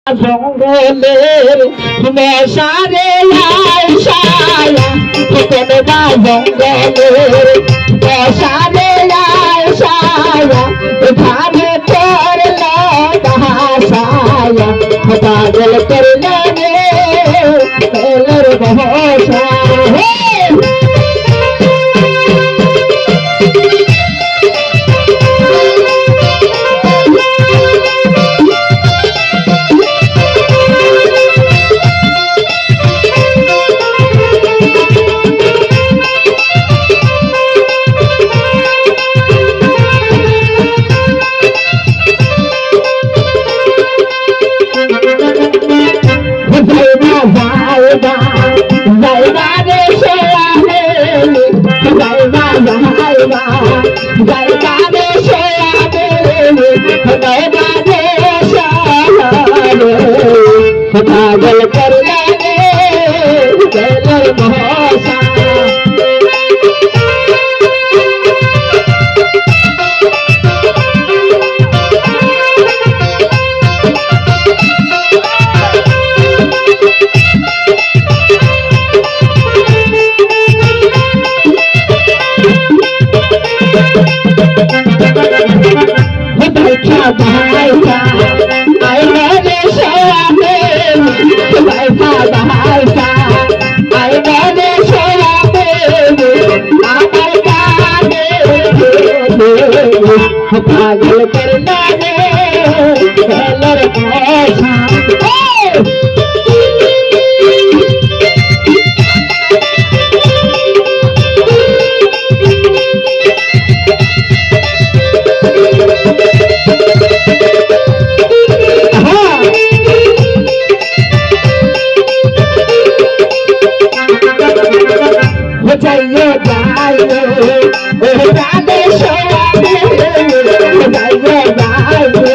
জঙ্গলের মেশারে আয়সায়া কোন বা জঙ্গলের মেশারে আয়সায়া এখানে করল বাসায়া পাগল করল রে মেলের বহসা पागल कर लागे गलर मौसा बैठा भाईसा आई मेरे सोने बैठा भाईसा आई मेरे सोने आकर गाने पागल कर लागे गलर मौसा जाइए जाइए राधे सोयाबे जाइए जाइए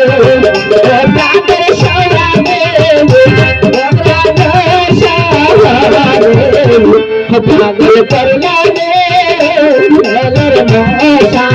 राधे सोयाबे पागल कर लागे गलर मौसा